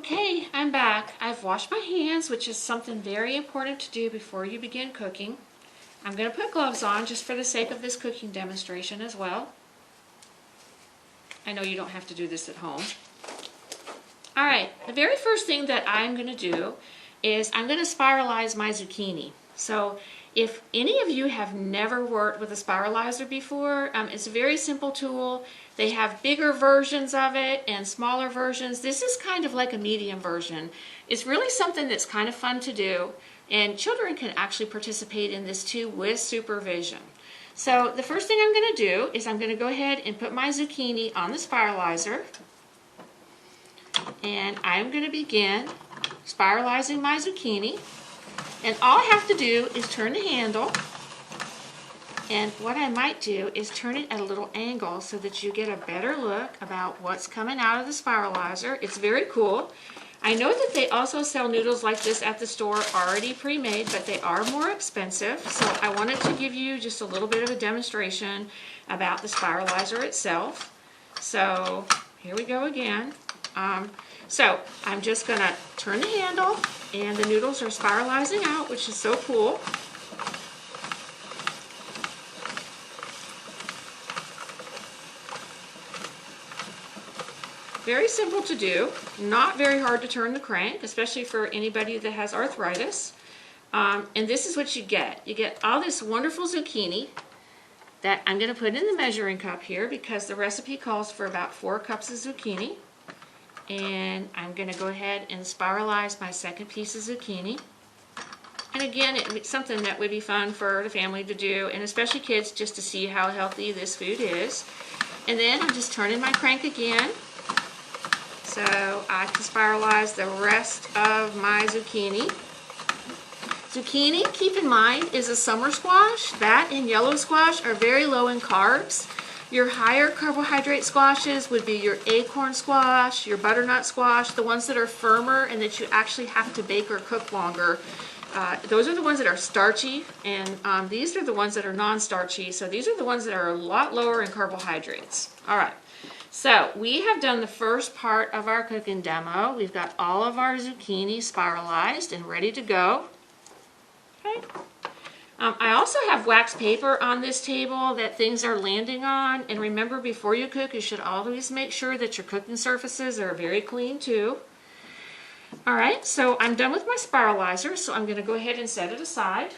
Okay, I'm back. I've washed my hands, which is something very important to do before you begin cooking. I'm going to put gloves on just for the sake of this cooking demonstration as well. I know you don't have to do this at home. Alright, the very first thing that I'm going to do is I'm going to spiralize my zucchini. So if any of you have never worked with a spiralizer before, it's a very simple tool. They have bigger versions of it and smaller versions. This is kind of like a medium version. It's really something that's kind of fun to do, and children can actually participate in this too with supervision. So the first thing I'm going to do is I'm going to go ahead and put my zucchini on the spiralizer, and I'm going to begin spiralizing my zucchini. And all I have to do is turn the handle, and what I might do is turn it at a little angle so that you get a better look about what's coming out of the spiralizer. It's very cool. I know that they also sell noodles like this at the store already pre-made, but they are more expensive. So I wanted to give you just a little bit of a demonstration about the spiralizer itself. So here we go again. So I'm just going to turn the handle, and the noodles are spiralizing out, which is so cool. Very simple to do, not very hard to turn the crank, especially for anybody that has arthritis. And this is what you get. You get all this wonderful zucchini that I'm going to put in the measuring cup here because the recipe calls for about 4 cups of zucchini. And I'm going to go ahead and spiralize my second piece of zucchini. And again, it's something that would be fun for the family to do, and especially kids, just to see how healthy this food is. And then I'm just turning my crank again, so I can spiralize the rest of my zucchini. Zucchini, keep in mind, is a summer squash. That and yellow squash are very low in carbs. Your higher carbohydrate squashes would be your acorn squash, your butternut squash, the ones that are firmer and that you actually have to bake or cook longer. Those are the ones that are starchy, and these are the ones that are non-starchy, so these are the ones that are a lot lower in carbohydrates. Alright, so we have done the first part of our cooking demo. We've got all of our zucchini spiralized and ready to go. Okay. I also have wax paper on this table that things are landing on, and remember, before you cook, you should always make sure that your cooking surfaces are very clean too. Alright, so I'm done with my spiralizer, so I'm going to go ahead and set it aside.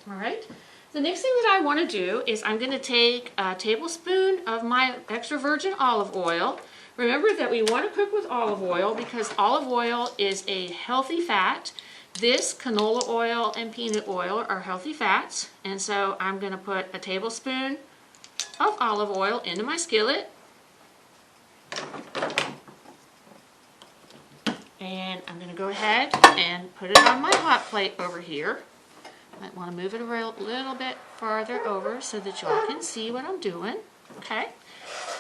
Alright, the next thing that I want to do is I'm going to take a tablespoon of my extra virgin olive oil. Remember that we want to cook with olive oil because olive oil is a healthy fat. This, canola oil, and peanut oil are healthy fats, and so I'm going to put a tablespoon of olive oil into my skillet. And I'm going to go ahead and put it on my hot plate over here. Might want to move it a little bit farther over so that y'all can see what I'm doing. Okay,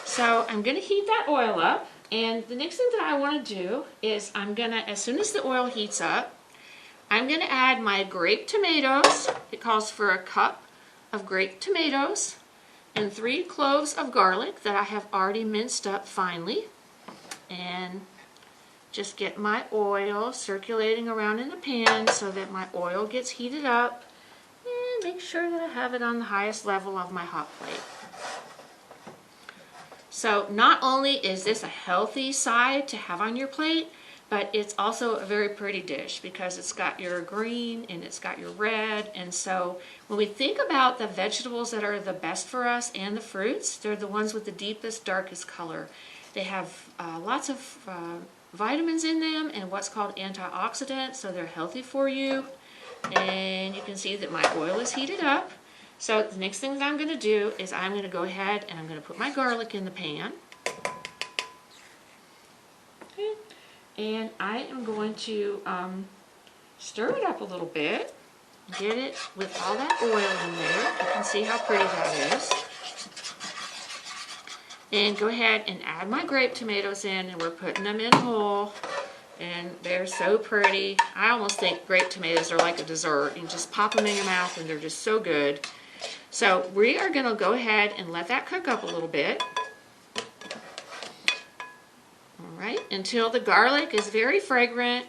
so I'm going to heat that oil up, and the next thing that I want to do is I'm going to, as soon as the oil heats up, I'm going to add my grape tomatoes. It calls for a cup of grape tomatoes and 3 cloves of garlic that I have already minced up finely. And just get my oil circulating around in the pan so that my oil gets heated up. And make sure that I have it on the highest level of my hot plate. So not only is this a healthy side to have on your plate, but it's also a very pretty dish because it's got your green and it's got your red. And so when we think about the vegetables that are the best for us and the fruits, they're the ones with the deepest, darkest color. They have lots of vitamins in them and what's called antioxidants, so they're healthy for you. And you can see that my oil is heated up. So the next thing that I'm going to do is I'm going to go ahead and I'm going to put my garlic in the pan. Okay. And I am going to stir it up a little bit, get it with all that oil in there. You can see how pretty that is. And go ahead and add my grape tomatoes in, and we're putting them in whole. And they're so pretty. I almost think grape tomatoes are like a dessert. You just pop them in your mouth and they're just so good. So we are going to go ahead and let that cook up a little bit. right, until the garlic is very fragrant,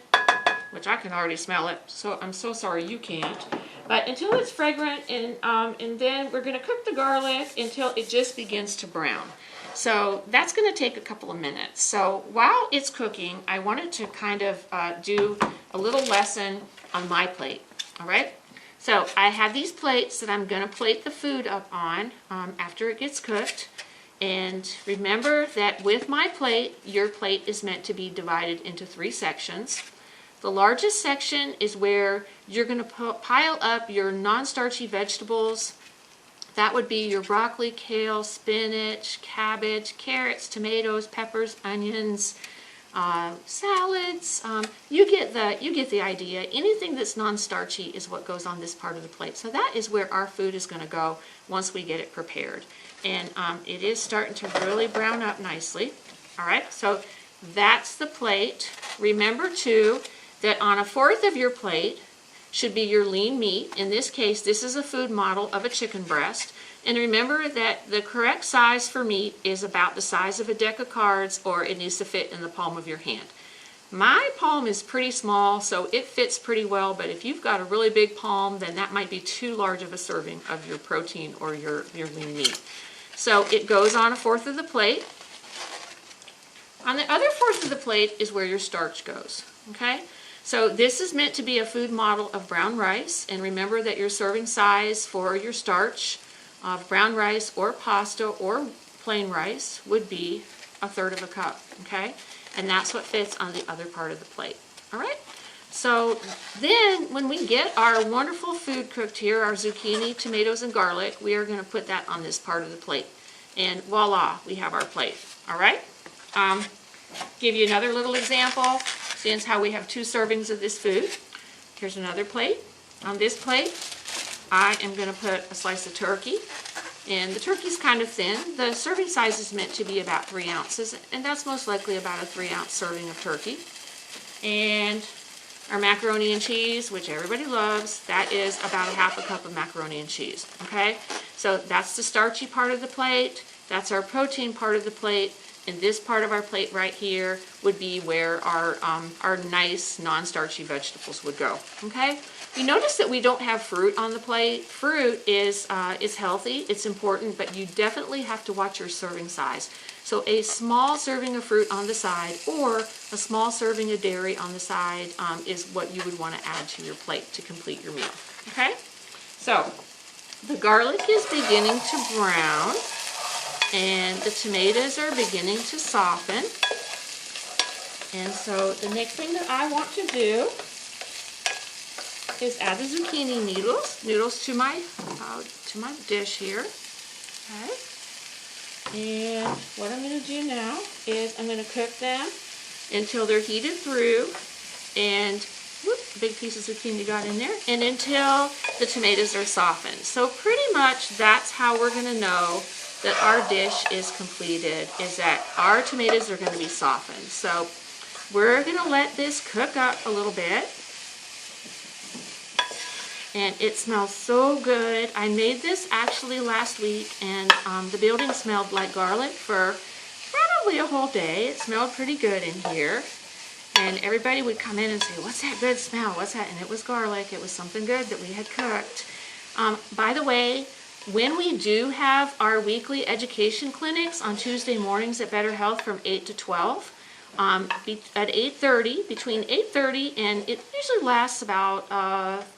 which I can already smell it, so I'm so sorry you can't. But until it's fragrant, and then we're going to cook the garlic until it just begins to brown. So that's going to take a couple of minutes. So while it's cooking, I wanted to kind of do a little lesson on my plate, all right? So I have these plates that I'm going to plate the food up on after it gets cooked. And remember that with my plate, your plate is meant to be divided into 3 sections. The largest section is where you're going to pile up your non-starchy vegetables. That would be your broccoli, kale, spinach, cabbage, carrots, tomatoes, peppers, onions, salads. You get the idea. Anything that's non-starchy is what goes on this part of the plate. So that is where our food is going to go once we get it prepared. And it is starting to really brown up nicely. All right, so that's the plate. Remember too that on a fourth of your plate should be your lean meat. In this case, this is a food model of a chicken breast. And remember that the correct size for meat is about the size of a deck of cards, or it needs to fit in the palm of your hand. My palm is pretty small, so it fits pretty well, but if you've got a really big palm, then that might be too large of a serving of your protein or your lean meat. So it goes on a fourth of the plate. On the other fourth of the plate is where your starch goes, okay? So this is meant to be a food model of brown rice, and remember that your serving size for your starch of brown rice or pasta or plain rice would be 1/3 cup, okay? And that's what fits on the other part of the plate, all right? So then when we get our wonderful food cooked here, our zucchini, tomatoes, and garlic, we are going to put that on this part of the plate. And voila, we have our plate, all right? Give you another little example, since how we have 2 servings of this food. Here's another plate. On this plate, I am going to put a slice of turkey, and the turkey's kind of thin. The serving size is meant to be about 3 ounces, and that's most likely about a 3-ounce serving of turkey. And our macaroni and cheese, which everybody loves, that is about 1/2 cup of macaroni and cheese, okay? So that's the starchy part of the plate, that's our protein part of the plate, and this part of our plate right here would be where our nice non-starchy vegetables would go, okay? You notice that we don't have fruit on the plate. Fruit is healthy, it's important, but you definitely have to watch your serving size. So a small serving of fruit on the side or a small serving of dairy on the side is what you would want to add to your plate to complete your meal, okay? So the garlic is beginning to brown, and the tomatoes are beginning to soften. And so the next thing that I want to do is add the zucchini noodles to my dish here. Okay. And what I'm going to do now is I'm going to cook them until they're heated through, and whoop, big piece of zucchini got in there, and until the tomatoes are softened. So pretty much that's how we're going to know that our dish is completed, is that our tomatoes are going to be softened. So we're going to let this cook up a little bit. And it smells so good. I made this actually last week, and the building smelled like garlic for probably a whole day. It smelled pretty good in here. And everybody would come in and say, "What's that good smell? What's that?" And it was garlic. It was something good that we had cooked. By the way, when we do have our weekly education clinics on Tuesday mornings at Better Health from 8 to 12, at 8:30, between 8:30 and it usually lasts about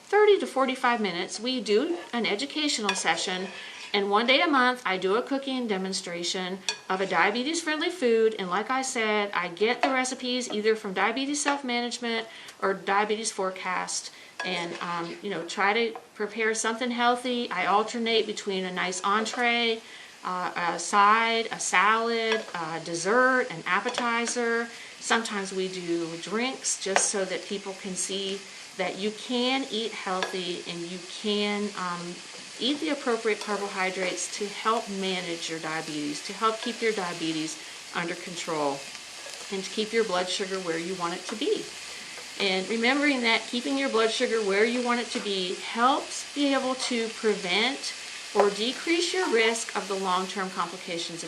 30 to 45 minutes, we do an educational session, and one day a month I do a cooking demonstration of a diabetes-friendly food. And like I said, I get the recipes either from Diabetes Self-Management or Diabetes Forecast, and try to prepare something healthy. I alternate between a nice entree, a side, a salad, a dessert, an appetizer. Sometimes we do drinks just so that people can see that you can eat healthy and you can eat the appropriate carbohydrates to help manage your diabetes, to help keep your diabetes under control, and to keep your blood sugar where you want it to be. And remembering that keeping your blood sugar where you want it to be helps be able to prevent or decrease your risk of the long-term complications of